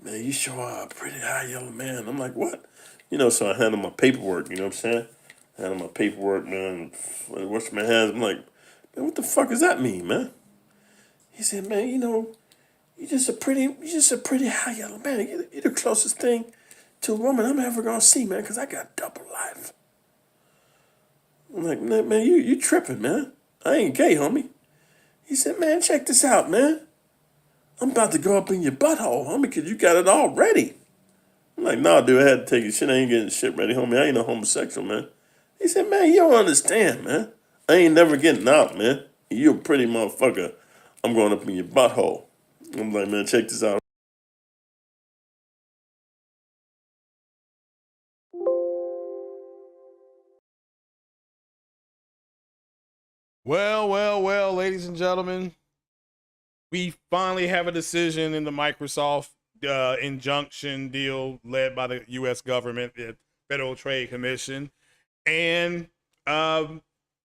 man, you sure are a pretty high yellow man. I'm like, what? So I handle my paperwork, you know what I'm saying? Handle my paperwork, man. Wash my hands. I'm like, man, what the fuck does that mean, man? He said, man, you're just a pretty high yellow man. You're the closest thing to a woman I'm ever gonna see, man, because I got double life. I'm like, man, you tripping, man. I ain't gay, homie. He said, man, check this out, man. I'm about to go up in your butthole, homie, because you got it all ready. I'm like, nah, dude, I had to take your shit. I ain't getting shit ready, homie. I ain't no homosexual, man. He said, man, you don't understand, man. I ain't never getting out, man. You a pretty motherfucker. I'm going up in your butthole. I'm like, man, check this out. Well, ladies and gentlemen, we finally have a decision in the Microsoft injunction deal led by the U.S. government, the Federal Trade Commission, and the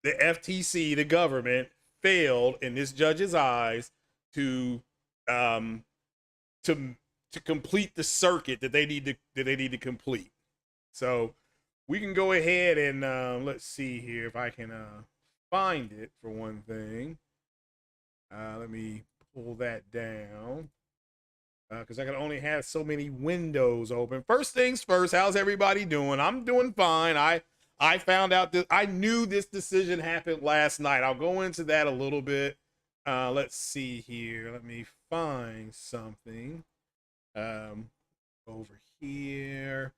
FTC, the government, failed in this judge's eyes to to complete the circuit that they need to complete. So we can go ahead and let's see here if I can find it for one thing. Let me pull that down because I can only have so many windows open. First things first, how's everybody doing? I'm doing fine. I found out that I knew this decision happened last night. I'll go into that a little bit. Let's see here. Let me find something over here.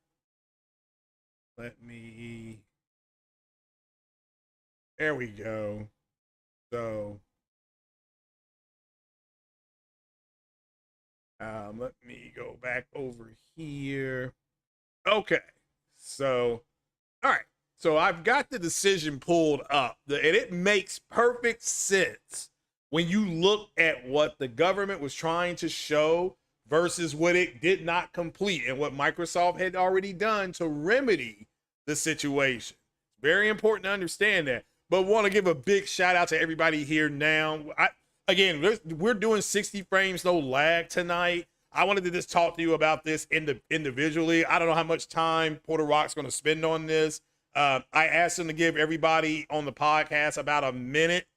There we go. So let me go back over here. Okay. So, all right. So I've got the decision pulled up, and it makes perfect sense when you look at what the government was trying to show versus what it did not complete and what Microsoft had already done to remedy the situation. Very important to understand that. But want to give a big shout out to everybody here now. Again, we're doing 60 frames, no lag tonight. I wanted to just talk to you about this individually. I don't know how much time Porter Rock's going to spend on this. I asked him to give everybody on the podcast about a minute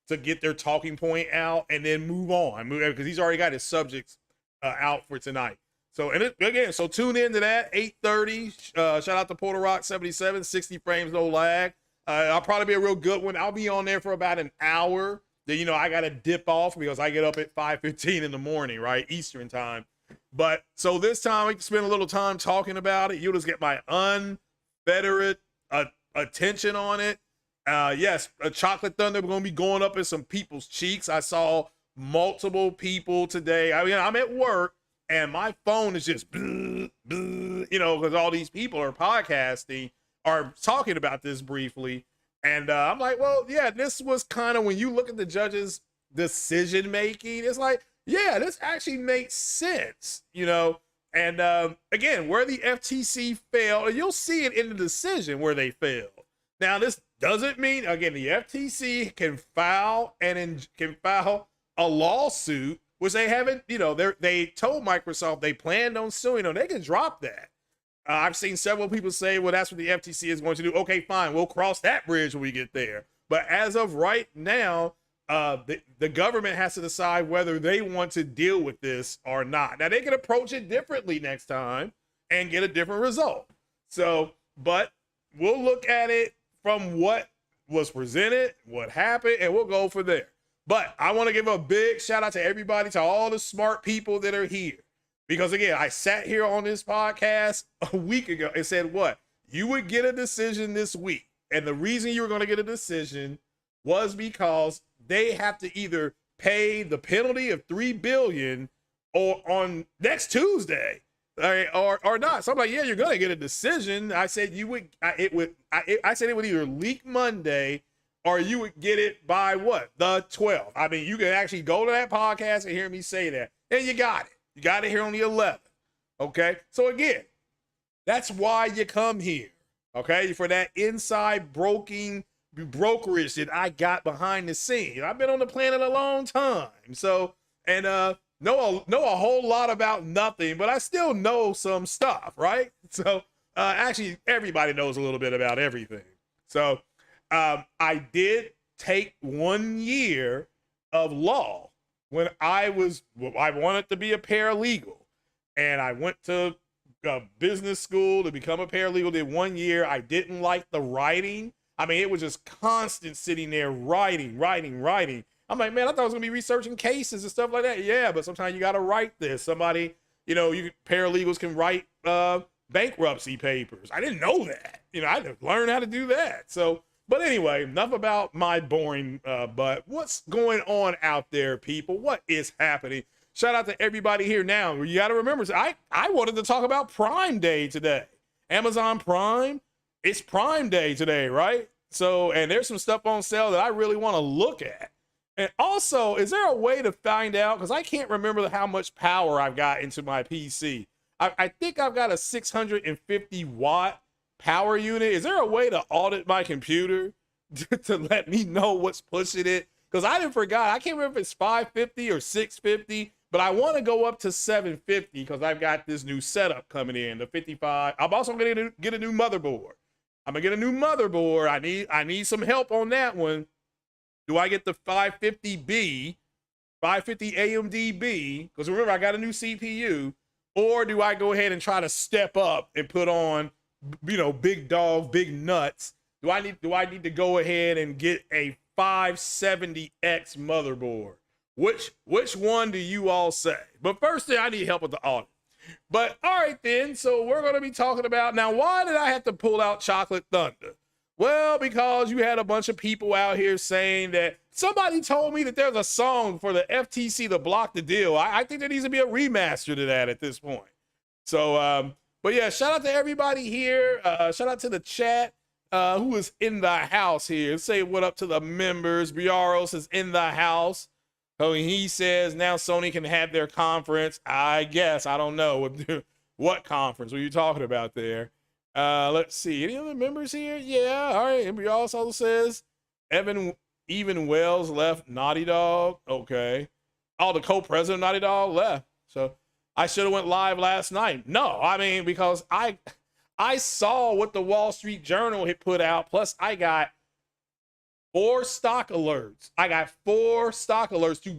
to get their talking point out and then move on because he's already got his subjects out for tonight. So, and again, so tune in to that 8:30. Shout out to Porter Rock 77, 60 frames, no lag. I'll probably be a real good one. I'll be on there for about an hour. Then, I got to dip off because I get up at 5:15 in the morning, right? Eastern time. But so this time we can spend a little time talking about it. You'll just get my unfettered attention on it. Yes, a chocolate thunder. We're going to be going up in some people's cheeks. I saw multiple people today. I mean, I'm at work and my phone is just, because all these people are podcasting, are talking about this briefly. And I'm like, well, yeah, this was kind of when you look at the judge's decision making, it's like, yeah, this actually makes sense, And again, where the FTC failed, you'll see it in the decision where they failed. Now, this doesn't mean, again, the FTC can file a lawsuit, which they haven't, they told Microsoft they planned on suing them. They can drop that. I've seen several people say, well, that's what the FTC is going to do. Okay, fine. We'll cross that bridge when we get there. But as of right now, the government has to decide whether they want to deal with this or not. Now, they can approach it differently next time and get a different result. So, but we'll look at it from what was presented, what happened, and we'll go from there. But I want to give a big shout out to everybody, to all the smart people that are here. Because again, I sat here on this podcast a week ago and said what? You would get a decision this week. And the reason you were going to get a decision was because they have to either pay the penalty of $3 billion or on next Tuesday or not. So I'm like, yeah, you're going to get a decision. I said I said it would either leak Monday or you would get it by what? The 12th. I mean, you can actually go to that podcast and hear me say that. And you got it. You got it here on the 11th. Okay. So again, that's why you come here. Okay. For that inside brokerage that I got behind the scenes. I've been on the planet a long time. So, and know a whole lot about nothing, but I still know some stuff, right? So actually, everybody knows a little bit about everything. So I did take 1 year of law when I wanted to be a paralegal, and I went to business school to become a paralegal. Did 1 year. I didn't like the writing. I mean, it was just constant sitting there writing. I'm like, man, I thought I was gonna be researching cases and stuff like that. Yeah, but sometimes you gotta write this. Somebody, paralegals can write bankruptcy papers. I didn't know that. I had to learn how to do that. So, but anyway, enough about my boring butt. What's going on out there, people? What is happening? Shout out to everybody here now. You got to remember, I wanted to talk about Prime Day today. Amazon Prime, it's Prime Day today, right? So, and there's some stuff on sale that I really want to look at. And also, is there a way to find out? Because I can't remember how much power I've got into my PC. I think I've got a 650 watt power unit. Is there a way to audit my computer to let me know what's pushing it? Because I didn't forgot. I can't remember if it's 550 or 650, but I want to go up to 750 because I've got this new setup coming in, the 55. I'm also going to get a new motherboard. I'm going to get a new motherboard. I need some help on that one. Do I get the 550B, 550 AMD-B? Because remember, I got a new CPU. Or do I go ahead and try to step up and put on, big dog, big nuts? Do I need to go ahead and get a 570X motherboard? Which one do you all say? But first thing, I need help with the audit. But all right then, so we're going to be talking about, now why did I have to pull out Chocolate Thunder? Well, because you had a bunch of people out here saying that somebody told me that there's a song for the FTC to block the deal. I think there needs to be a remaster to that at this point. So, but yeah, shout out to everybody here. Shout out to the chat who is in the house here. Say what up to the members. Briaros is in the house. So he says now Sony can have their conference. I guess, I don't know what conference were you talking about there. Let's see. Any other members here? Yeah. All right. And Briaros also says even Wells left Naughty Dog. Okay. Oh, the co-president of Naughty Dog left. So I should have went live last night. No, I mean, because I saw what the Wall Street Journal had put out. Plus I got 4 stock alerts. I got 4 stock alerts to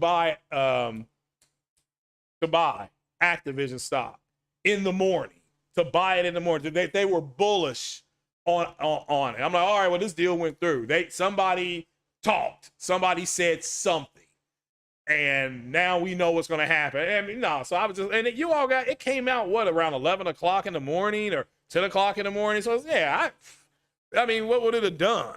buy Activision stock in the morning. To buy it in the morning. They were bullish on it. I'm like, all right, well, this deal went through. Somebody talked. Somebody said something. And now we know what's going to happen. And no, so I was just, and you all got, it came out, what, around 11 o'clock in the morning or 10 o'clock in the morning. So yeah, I mean, what would it have done?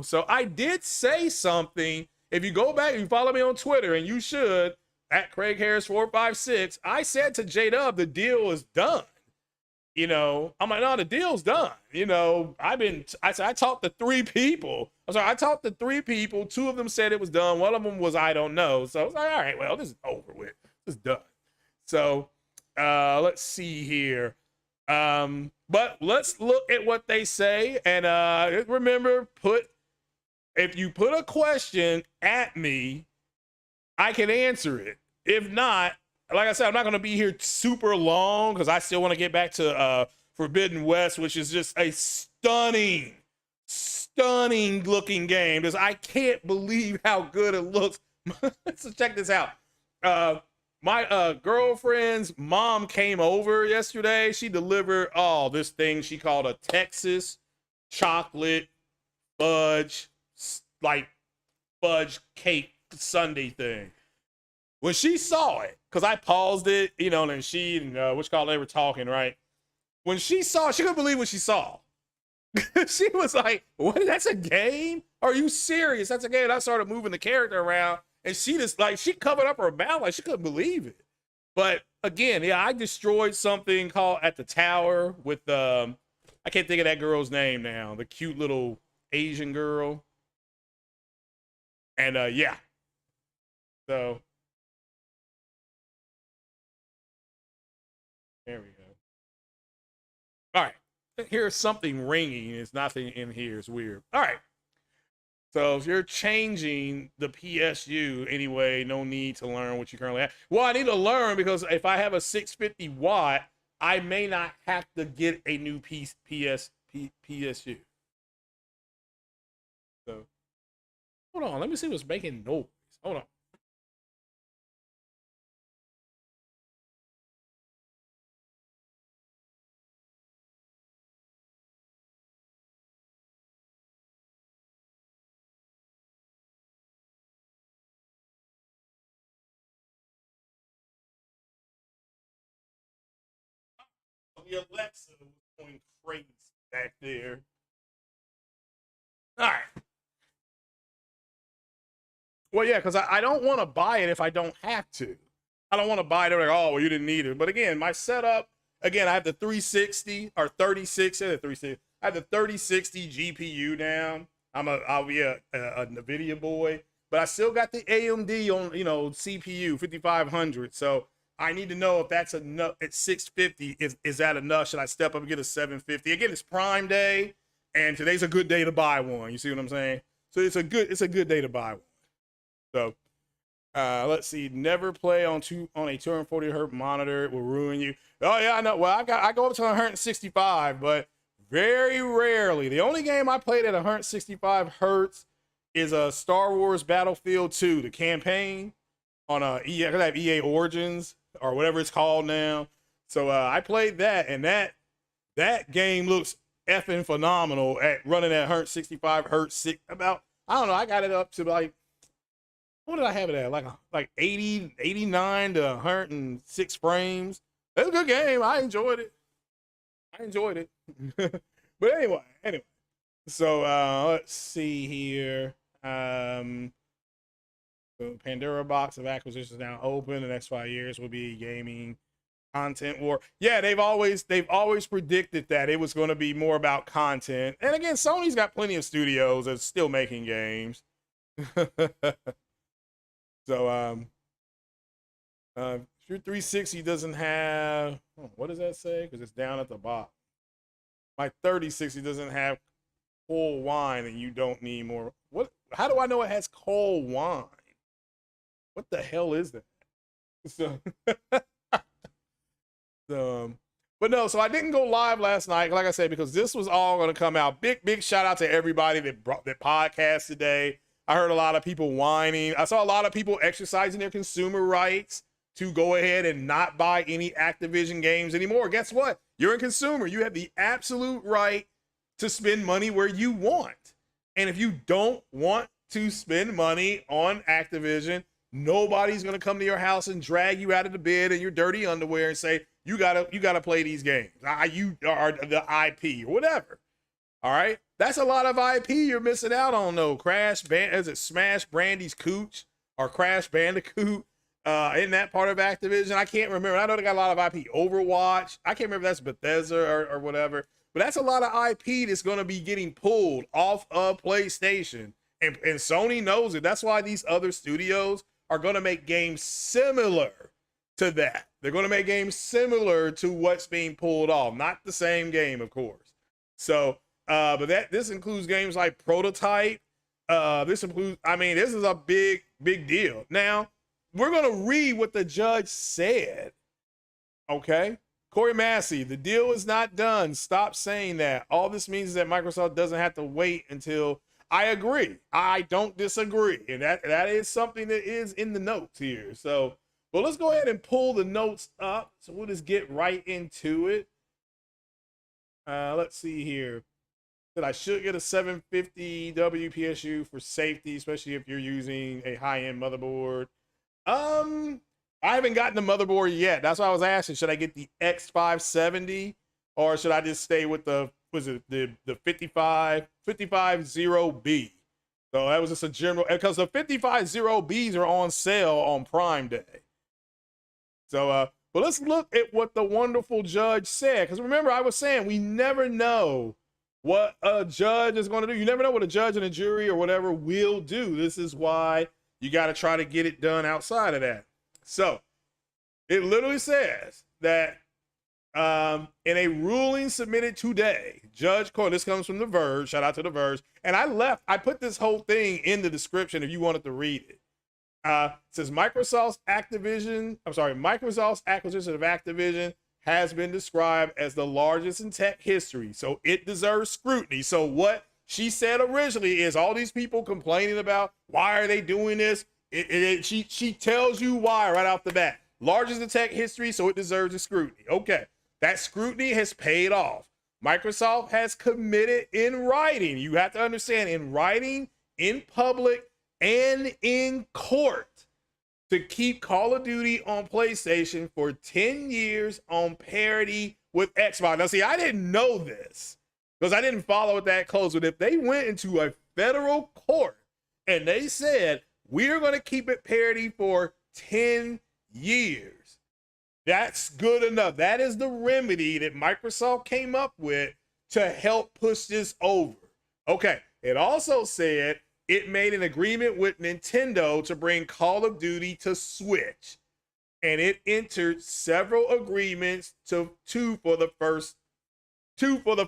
So I did say something. If you go back, you follow me on Twitter, and you should, at Craig Harris 456, I said to J-Dub, the deal is done. I'm like, no, the deal's done. I talked to 3 people. I talked to 3 people. 2 of them said it was done. One of them was, I don't know. So I was like, all right, well, this is over with. This is done. So let's see here. But let's look at what they say. And remember, if you put a question at me, I can answer it. If not, like I said, I'm not going to be here super long because I still want to get back to Forbidden West, which is just a stunning looking game. I can't believe how good it looks. So check this out. My girlfriend's mom came over yesterday. She delivered this thing she called a Texas chocolate fudge, like fudge cake sundae thing. When she saw it, because I paused it, and she and they were talking, right? When she saw it, she couldn't believe what she saw. She was like, what? That's a game? Are you serious? That's a game. And I started moving the character around, and she just, she covered up her mouth like she couldn't believe it. But again, yeah, I destroyed something called At the Tower with, I can't think of that girl's name now, the cute little Asian girl. And yeah. So there we go. All right. Here's something ringing. It's nothing in here. It's weird. All right. So if you're changing the PSU anyway, no need to learn what you currently have. Well, I need to learn because if I have a 650 watt, I may not have to get a new PSU. So hold on, let me see what's making noise. Hold on. The Alexa was going crazy back there. All right. Well, yeah, because I don't want to buy it if I don't have to. I don't want to buy it. They're like, oh, well, you didn't need it. But again, my setup, again, I have the 360 or 36, the 360. I have the 3060 GPU down. I'll be a NVIDIA boy, but I still got the AMD on, CPU 5500. So I need to know if that's enough at 650. Is that enough? Should I step up and get a 750? Again, it's Prime Day, and today's a good day to buy one. You see what I'm saying? So it's a good day to buy one. So let's see. Never play on a 240 hertz monitor. It will ruin you. Oh yeah, I know. Well, I go up to 165, but very rarely. The only game I played at 165 hertz is a Star Wars Battlefield 2, the campaign on EA. I have EA Origins or whatever it's called now. So I played that, and that game looks effing phenomenal at running at 165 hertz. I don't know. I got it up to like, what did I have it at? Like 80, 89 to 106 frames. It was a good game. I enjoyed it. But anyway. So let's see here. So Pandora box of acquisitions now open. The next 5 years will be gaming content war. Yeah, they've always predicted that it was going to be more about content. And again, Sony's got plenty of studios that's still making games. So your 360 doesn't have, what does that say? Because it's down at the bottom. My 3060 doesn't have cold wine, and you don't need more. What? How do I know it has cold wine? What the hell is that? So, but no. So I didn't go live last night, like I said, because this was all going to come out. Big shout out to everybody that podcast today. I heard a lot of people whining. I saw a lot of people exercising their consumer rights to go ahead and not buy any Activision games anymore. Guess what? You're a consumer. You have the absolute right to spend money where you want. And if you don't want to spend money on Activision, nobody's going to come to your house and drag you out of the bed in your dirty underwear and say, you gotta play these games. You are the IP or whatever. All right. That's a lot of IP you're missing out on, though. Smash Brandy's Cooch or Crash Bandicoot in that part of Activision? I can't remember. I know they got a lot of IP. Overwatch. I can't remember if that's Bethesda or whatever. But that's a lot of IP that's going to be getting pulled off of PlayStation. And Sony knows it. That's why these other studios are going to make games similar to that. They're going to make games similar to what's being pulled off. Not the same game, of course. So, but this includes games like Prototype. This is a big deal. Now, we're going to read what the judge said. Okay? Corey Massey, the deal is not done. Stop saying that. All this means is that Microsoft doesn't have to wait until... I agree. I don't disagree. And that is something that is in the notes here. So, well, let's go ahead and pull the notes up. So we'll just get right into it. Let's see here. That I should get a 750 WPSU for safety, especially if you're using a high-end motherboard. I haven't gotten the motherboard yet. That's why I was asking. Should I get the X570 or should I just stay with the 550B? So that was just a general, because the 550Bs are on sale on Prime Day. So, but let's look at what the wonderful judge said. Because remember, I was saying we never know what a judge is going to do. You never know what a judge and a jury or whatever will do. This is why you got to try to get it done outside of that. So it literally says that In a ruling submitted today, Judge Corley, this comes from The Verge, shout out to The Verge, and I put this whole thing in the description if you wanted to read it. It says Microsoft's acquisition of Activision has been described as the largest in tech history, so it deserves scrutiny. So what she said originally is all these people complaining about why are they doing this? She tells you why right off the bat. Largest in tech history, so it deserves a scrutiny. Okay. That scrutiny has paid off. Microsoft has committed in writing. You have to understand, in writing, in public, and in court to keep Call of Duty on PlayStation for 10 years on parity with Xbox. Now, see, I didn't know this because I didn't follow it that close. But if they went into a federal court and they said, we're going to keep it parity for 10 years, that's good enough. That is the remedy that Microsoft came up with to help push this over. Okay, it also said it made an agreement with Nintendo to bring Call of Duty to Switch. And it entered several agreements to for the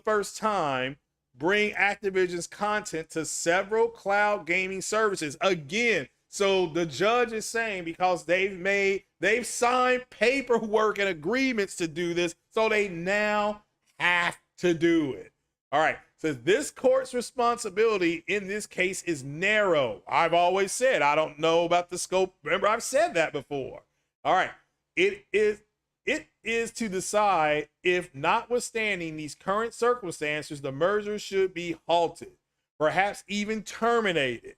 first time, bring Activision's content to several cloud gaming services. Again, so the judge is saying because they've signed paperwork and agreements to do this, so they now have to do it. All right, so this court's responsibility in this case is narrow. I've always said, I don't know about the scope. Remember, I've said that before. All right, it is to decide if, notwithstanding these current circumstances, the merger should be halted, perhaps even terminated,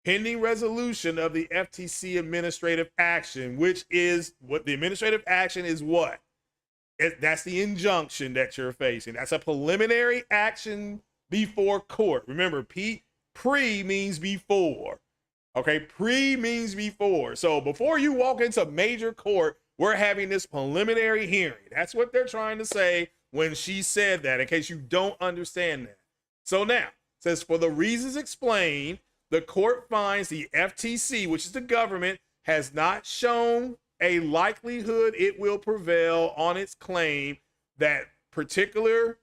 pending resolution of the FTC administrative action, which is what the administrative action is. What? That's the injunction that you're facing. That's a preliminary action before court. Remember, pre means before. Okay, pre means before. So before you walk into major court, we're having this preliminary hearing. That's what they're trying to say when she said that, in case you don't understand that. So now, it says, for the reasons explained, the court finds the FTC, which is the government, has not shown a likelihood it will prevail on its claim this particular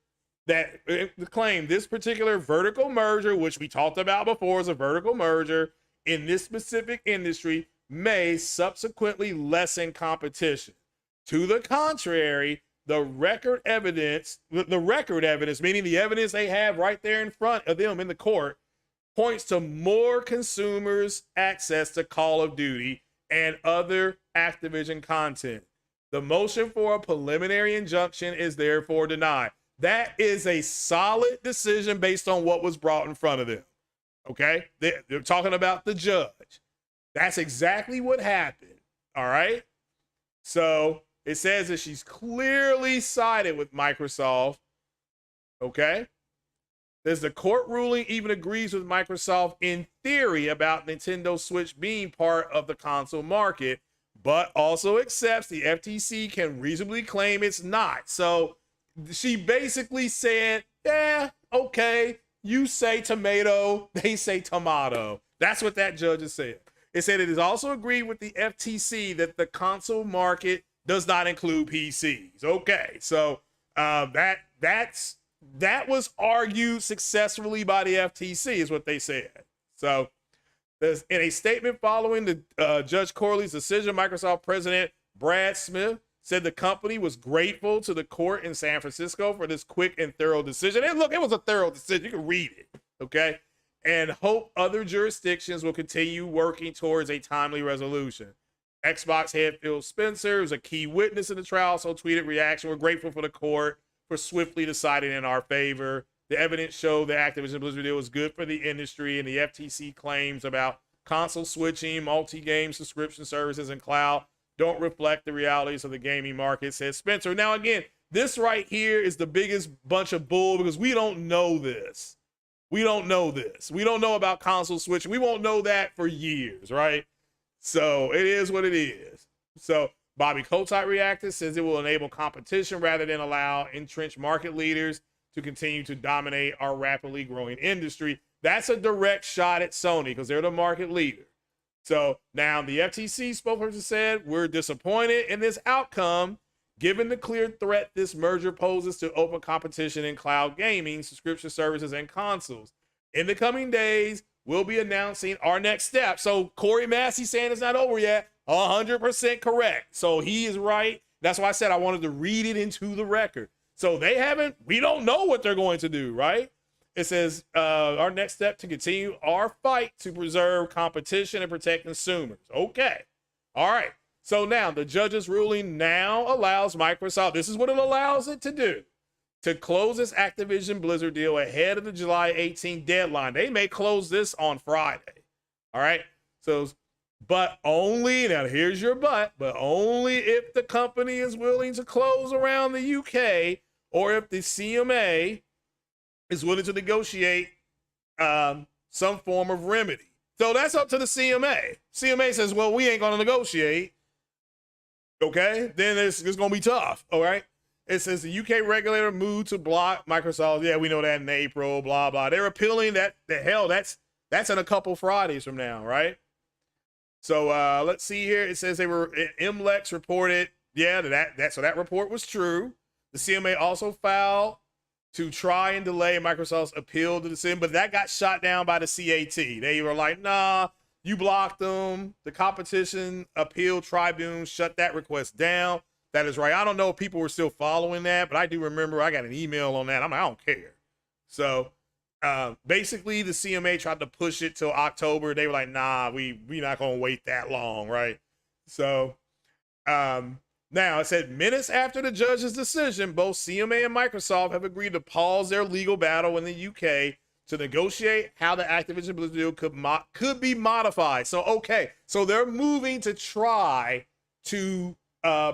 vertical merger, which we talked about before, is a vertical merger in this specific industry, may subsequently lessen competition. To the contrary, the record evidence, meaning the evidence they have right there in front of them in the court, points to more consumers' access to Call of Duty and other Activision content. The motion for a preliminary injunction is therefore denied. That is a solid decision based on what was brought in front of them. Okay? They're talking about the judge. That's exactly what happened. All right? So it says that she's clearly sided with Microsoft. Okay? There's the court ruling even agrees with Microsoft in theory about Nintendo Switch being part of the console market, but also accepts the FTC can reasonably claim it's not. So she basically said, yeah, okay, you say tomato, they say tomato. That's what that judge has said. It said it is also agreed with the FTC that the console market does not include PCs. Okay, so that was argued successfully by the FTC, is what they said. So there's, in a statement following the Judge Corley's decision, Microsoft President Brad Smith said the company was grateful to the court in San Francisco for this quick and thorough decision. And look, it was a thorough decision. You can read it, okay? And hope other jurisdictions will continue working towards a timely resolution. Xbox head Phil Spencer was a key witness in the trial, so tweeted reaction. We're grateful for the court for swiftly deciding in our favor. The evidence showed the Activision Blizzard deal was good for the industry, and the FTC claims about console switching, multi-game subscription services, and cloud don't reflect the realities of the gaming market, says Spencer. Now, again, this right here is the biggest bunch of bull because we don't know this. We don't know this. We don't know about console switching. We won't know that for years, right? So it is what it is. So Bobby Kotick reacted, says it will enable competition rather than allow entrenched market leaders to continue to dominate our rapidly growing industry. That's a direct shot at Sony because they're the market leader. So now the FTC spokesperson said, we're disappointed in this outcome Given the clear threat this merger poses to open competition in cloud gaming, subscription services, and consoles, in the coming days, we'll be announcing our next step. So Corey Massey saying it's not over yet, 100% correct. So he is right. That's why I said I wanted to read it into the record. So we don't know what they're going to do, right? It says our next step to continue our fight to preserve competition and protect consumers. Okay. All right. So now the judge's ruling now allows Microsoft, this is what it allows it to do, to close this Activision Blizzard deal ahead of the July 18th deadline. They may close this on Friday. All right. So, but only, now here's your but only if the company is willing to close around the UK or if the CMA is willing to negotiate some form of remedy. So that's up to the CMA. CMA says, well, we ain't going to negotiate. Okay, then it's going to be tough. All right. It says the UK regulator moved to block Microsoft. Yeah, we know that in April, blah, blah. They're appealing that. The hell, that's in a couple Fridays from now, right? So let's see here. It says MLEX reported, yeah, so that report was true. The CMA also filed to try and delay Microsoft's appeal to the decision, but that got shot down by the CAT. They were like, nah, you blocked them. The competition appeal tribunal shut that request down. That is right. I don't know if people were still following that, but I do remember I got an email on that. I'm like, I don't care. So basically the CMA tried to push it till October. They were like, nah, we not going to wait that long, right? So now it said minutes after the judge's decision, both CMA and Microsoft have agreed to pause their legal battle in the UK to negotiate how the Activision Blizzard deal could be modified. So, okay, so they're moving to try to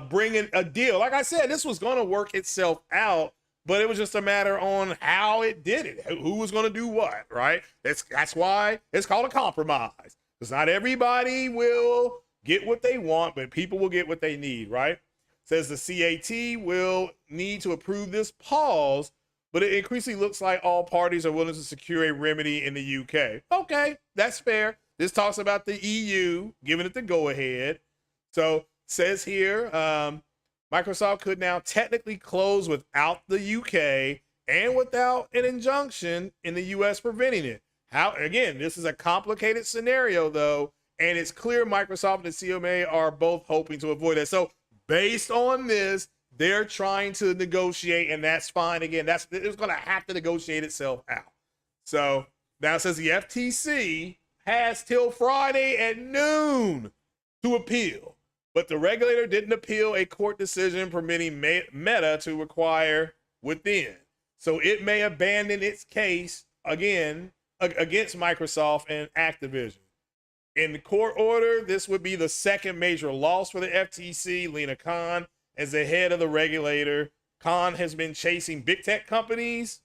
bring in a deal. Like I said, this was going to work itself out, but it was just a matter on how it did it, who was going to do what, right? That's why it's called a compromise, because not everybody will get what they want, but people will get what they need, right? Says the CAT will need to approve this pause, but it increasingly looks like all parties are willing to secure a remedy in the UK. Okay, that's fair. This talks about the EU giving it the go-ahead. So says here, Microsoft could now technically close without the UK and without an injunction in the US preventing it. Again, this is a complicated scenario though, and it's clear Microsoft and the CMA are both hoping to avoid it. So based on this, they're trying to negotiate, and that's fine. Again, it's going to have to negotiate itself out. So now it says the FTC has till Friday at noon to appeal, but the regulator didn't appeal a court decision permitting Meta to require within. So it may abandon its case again against Microsoft and Activision. In the court order, this would be the second major loss for the FTC. Lena Khan, as the head of the regulator, Khan has been chasing big tech companies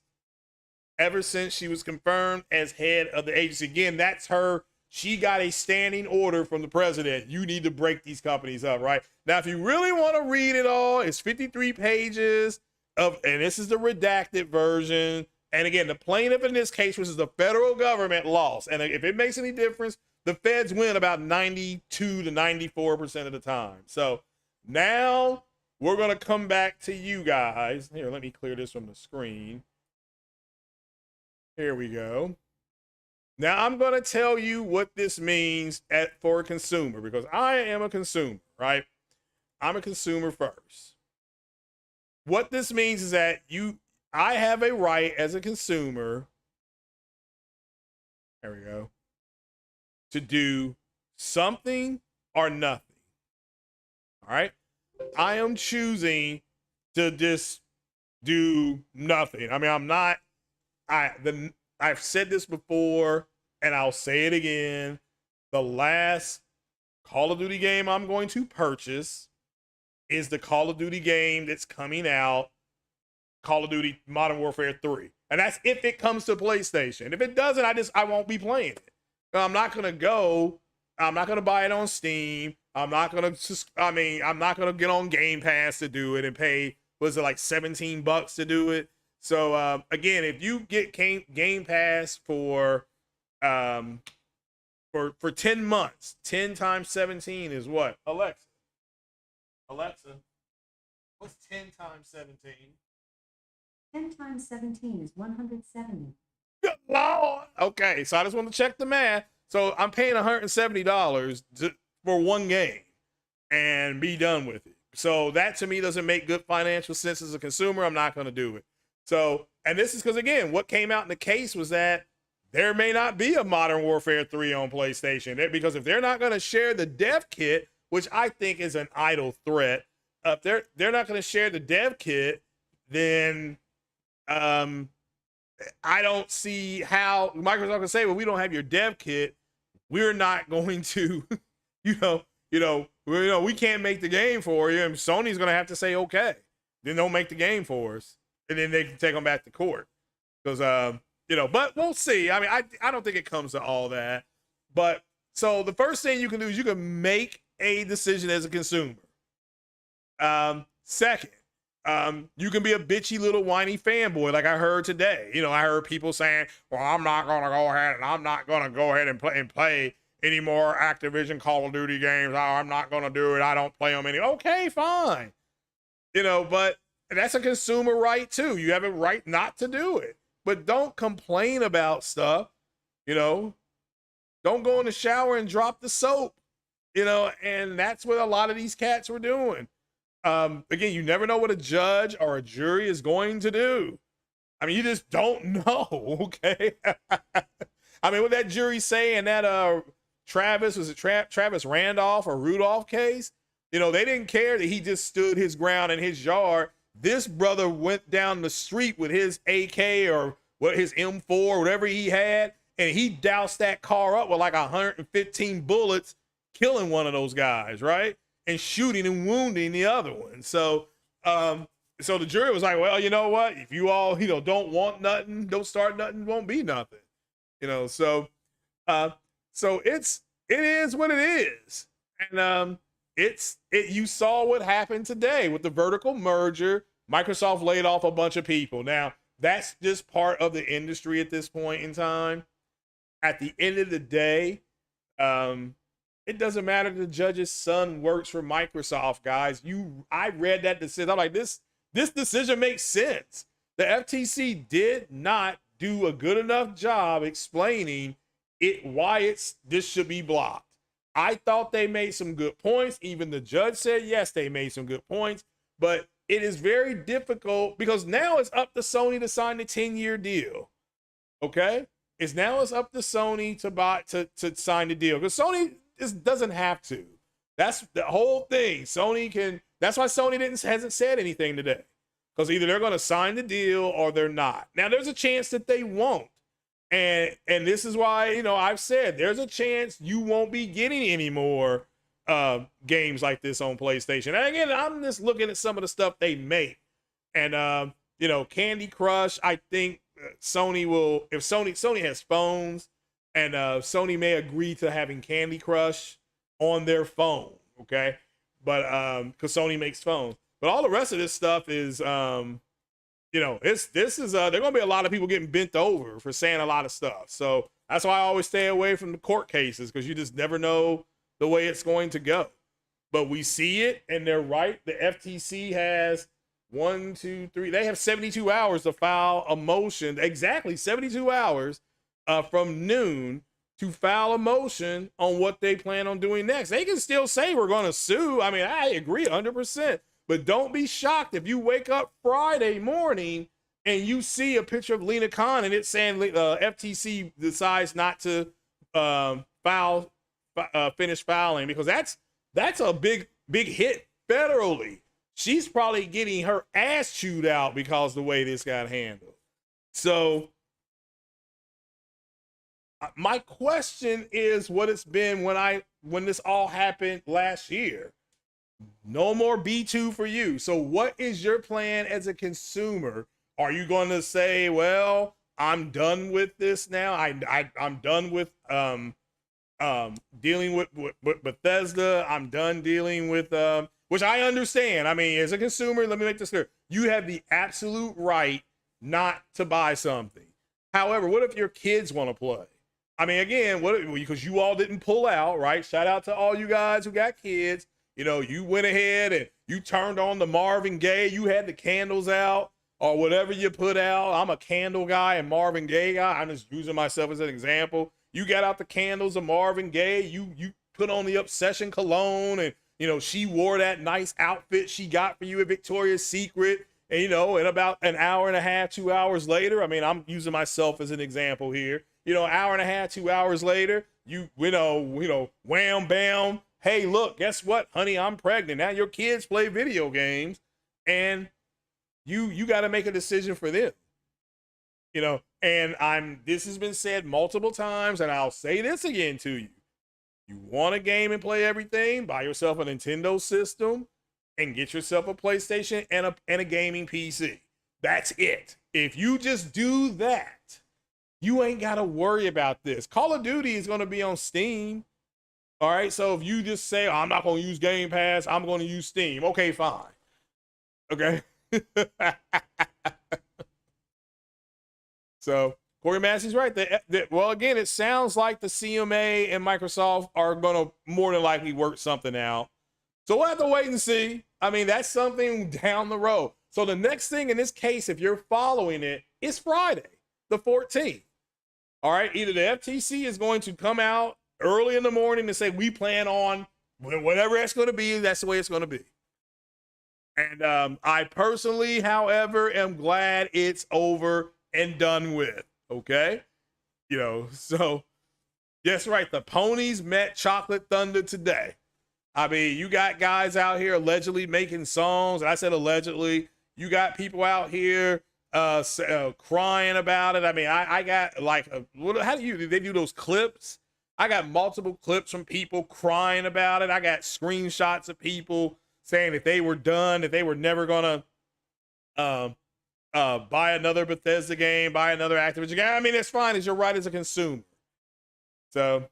ever since she was confirmed as head of the agency. Again, that's her. She got a standing order from the president. You need to break these companies up, right? Now, if you really want to read it all, it's 53 pages and this is the redacted version. And again, the plaintiff in this case, which is the federal government, lost. And if it makes any difference, the feds win about 92 to 94% of the time. So now we're going to come back to you guys. Here, let me clear this from the screen. Here we go. Now I'm going to tell you what this means for a consumer, because I am a consumer, right? I'm a consumer first. What this means is that I have a right as a consumer, there we go, to do something or nothing. All right. I am choosing to just do nothing. I mean, I've said this before and I'll say it again. The last Call of Duty game I'm going to purchase is the Call of Duty game that's coming out, Call of Duty Modern Warfare 3. And that's if it comes to PlayStation. If it doesn't, I won't be playing it. I'm not going to buy it on Steam. I'm not going to get on Game Pass to do it and pay, was it like $17 to do it? So again, if you get Game Pass for 10 months, 10 times 17 is what? Alexa, What's 10 times 17? 10 times 17 is 170. Good Lord. Okay, so I just want to check the math. So I'm paying $170 for one game and be done with it. So that to me doesn't make good financial sense as a consumer. I'm not going to do it. So, and this is because, again, what came out in the case was that there may not be a Modern Warfare 3 on PlayStation. Because if they're not going to share the dev kit, which I think is an idle threat, if they're not going to share the dev kit, then I don't see how Microsoft can say, well, we don't have your dev kit. We're not going to, we can't make the game for you. And Sony's going to have to say, okay, then don't make the game for us. And then they can take them back to court. Because, but we'll see. I mean, I don't think it comes to all that. But so the first thing you can do is you can make a decision as a consumer. Second, you can be a bitchy little whiny fanboy like I heard today. I heard people saying, well, I'm not going to go ahead and play any more Activision Call of Duty games. I'm not going to do it. I don't play them anymore. Okay, fine. But that's a consumer right too. You have a right not to do it. But don't complain about stuff. Don't go in the shower and drop the soap. And that's what a lot of these cats were doing. Again, you never know what a judge or a jury is going to do. I mean, you just don't know, okay? I mean, what that jury say in that Travis Randolph or Rudolph case, they didn't care that he just stood his ground in his yard. This brother went down the street with his AK or his M4, whatever he had, and he doused that car up with like 115 bullets, killing one of those guys, right? And shooting and wounding the other one. So so the jury was like, well, you know what? If you all, don't want nothing, don't start nothing, won't be nothing. So it is what it is. And you saw what happened today with the vertical merger. Microsoft laid off a bunch of people. Now, that's just part of the industry at this point in time. At the end of the day, it doesn't matter. The judge's son works for Microsoft, guys. I read that decision. I'm like, this decision makes sense. The FTC did not do a good enough job explaining why this should be blocked. I thought they made some good points. Even the judge said, yes, they made some good points, but it is very difficult because now it's up to Sony to sign the 10-year deal. Okay. It's up to Sony to sign the deal because Sony doesn't have to. That's the whole thing. That's why Sony hasn't said anything today, because either they're going to sign the deal or they're not. Now there's a chance that they won't. And this is why, I've said there's a chance you won't be getting any more games like this on PlayStation. And again, I'm just looking at some of the stuff they make. And, Candy Crush, I think Sony will, if Sony has phones, and Sony may agree to having Candy Crush on their phone, okay? But because Sony makes phones. But all the rest of this stuff is, there are going to be a lot of people getting bent over for saying a lot of stuff. So that's why I always stay away from the court cases, because you just never know the way it's going to go. But we see it, and they're right. The FTC has they have 72 hours to file a motion, exactly 72 hours from noon to file a motion on what they plan on doing next. They can still say we're going to sue. I mean, I agree 100%. But don't be shocked if you wake up Friday morning and you see a picture of Lena Khan and it's saying FTC decides not to finish filing, because that's a big hit federally. She's probably getting her ass chewed out because of the way this got handled. So my question is what it's been when this all happened last year. No more B-2 for you. So what is your plan as a consumer? Are you going to say, well, I'm done with this now. I'm done with dealing with Bethesda. I'm done dealing with which I understand. I mean, as a consumer, let me make this clear. You have the absolute right not to buy something. However, what if your kids want to play? I mean, again, because you all didn't pull out, right? Shout out to all you guys who got kids. You know, you went ahead and you turned on the Marvin Gaye, you had the candles out or whatever you put out. I'm a candle guy and Marvin Gaye guy. I'm just using myself as an example. You got out the candles of Marvin Gaye, you put on the Obsession cologne, and you know, she wore that nice outfit she got for you at Victoria's Secret. And, you know, and about an hour and a half, 2 hours later, I mean, I'm using myself as an example here. You know, hour and a half, 2 hours later, you know, wham, bam. Hey, look, guess what, honey? I'm pregnant. Now your kids play video games, and you got to make a decision for them. You know, and this has been said multiple times, and I'll say this again to you. You want a game and play everything? Buy yourself a Nintendo system and get yourself a PlayStation and a gaming PC. That's it. If you just do that, you ain't got to worry about this. Call of Duty is going to be on Steam. All right. So if you just say, oh, I'm not going to use Game Pass, I'm going to use Steam. Okay, fine. Okay. So Corey Massey's right. Well, again, it sounds like the CMA and Microsoft are going to more than likely work something out. So we'll have to wait and see. I mean, that's something down the road. So the next thing in this case, if you're following it, is Friday, the 14th. All right. Either the FTC is going to come out early in the morning and say, we plan on whatever it's going to be, that's the way it's going to be. And I personally, however, am glad it's over and done with. Okay. You know, so yes, right. The Ponies met Chocolate Thunder today. I mean, you got guys out here allegedly making songs. I said allegedly. You got people out here crying about it. I mean, I got like, how do they do those clips? I got multiple clips from people crying about it. I got screenshots of people saying if they were done, if they were never gonna buy another Bethesda game, buy another Activision game. I mean, it's fine. It's your right as a consumer. So.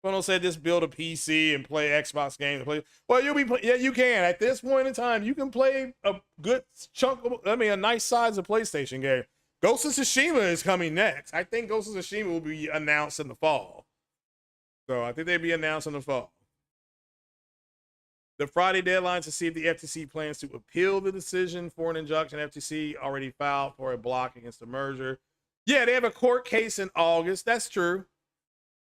Bono said just build a PC and play Xbox games. Well, yeah, you can. At this point in time, you can play a good chunk of, a nice size of PlayStation game. Ghost of Tsushima is coming next. I think Ghost of Tsushima will be announced in the fall. So I think they'll be announced in the fall. The Friday deadline to see if the FTC plans to appeal the decision for an injunction. FTC already filed for a block against the merger. Yeah, they have a court case in August. That's true.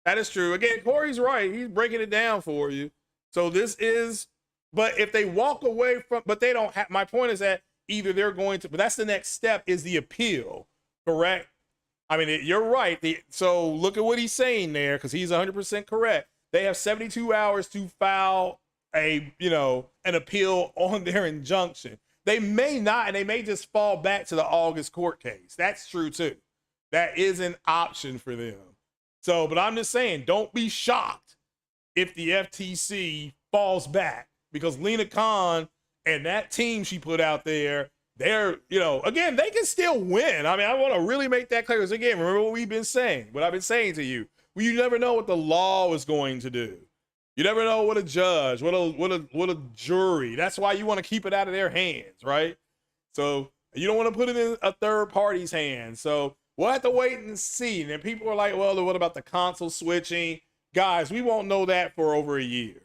That is true. Again, Corey's right. He's breaking it down for you. So this is, but if they walk away from, but they don't have, my point is that either they're going to, but that's the next step is the appeal, correct? I mean, you're right. So look at what he's saying there, because he's 100% correct. They have 72 hours to file an appeal on their injunction. They may not, and they may just fall back to the August court case. That's true too. That is an option for them. So, but I'm just saying, don't be shocked if the FTC falls back, because Lena Khan and that team she put out there, they're, again, they can still win. I mean, I want to really make that clear. Because again, remember what we've been saying, what I've been saying to you. Well, you never know what the law is going to do. You never know what a judge, what a jury. That's why you want to keep it out of their hands, right? So you don't want to put it in a third party's hands. So we'll have to wait and see. And then people are like, well, what about the console switching? Guys, we won't know that for over a year.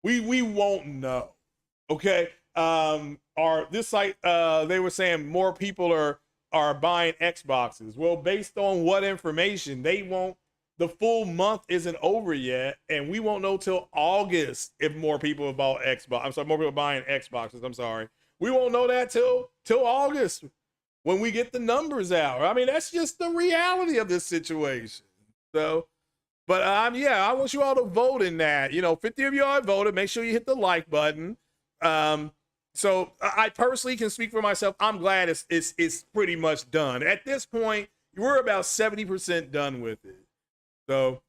We won't know. Okay. This site, they were saying more people are buying Xboxes. Well, based on what information? The full month isn't over yet, and we won't know till August if more people have bought Xbox. I'm sorry, more people buying Xboxes. I'm sorry. We won't know that till August, when we get the numbers out. I mean, that's just the reality of this situation. So, but I want you all to vote in that. 50 of y'all voted. Make sure you hit the like button. So I personally can speak for myself. I'm glad it's pretty much done. At this point, we're about 70% done with it. So